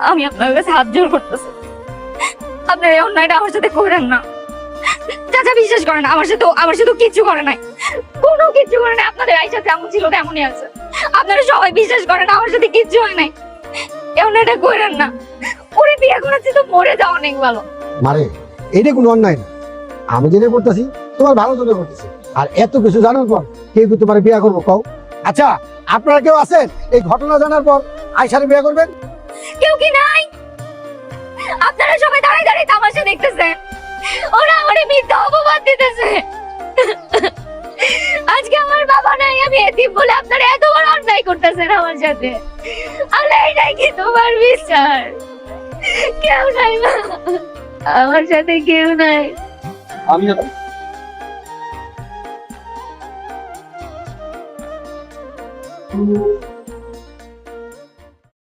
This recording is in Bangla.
আমি আপনার কাছে হাত জোড় করতেছি, আপনার এই অন্যায়টা আমার সাথে করেন না। চাচা বিশ্বাস করেন, আমার সাথে কিচ্ছু করে নাই, কোনো কিছু করে নাই। আপনাদের আইসা যেমন ছিল তেমনই আছে। আপনারা সবাই বিশ্বাস করেন আমার সাথে কিচ্ছু হয় নাই। এই অন্যায়টা করেন না। ওরে বিয়ে করেছি তো মরে যাওয়া অনেক ভালো। মারে এইটা কোনো অন্যায় না, আমি যেটা করতেছি তোমার ভালো জন্য করতেছি। আর এত কিছু জানার পর কেউ কি তোমার বিয়ে করবো কও? আচ্ছা আপনারা কেউ আছেন এই ঘটনা জানার পর আয়সারে বিয়ে করবেন? কেউ কি নাই? আপনারা সবাই দাঁড়ায় দাঁড়ায় তামাশা দেখতেছেন, ওরা আমারে মিথ্যা অপবাদ দিতেছে। আজকে আমার বাবা নাই, আমি এতিম বলে আপনারা এত বড় অন্যায় করতেছেন আমার সাথে। আল্লাহ, এটাই কি তোমার বিচার? কেউ নাই মা, আমার সাথে কেউ নাই। আমি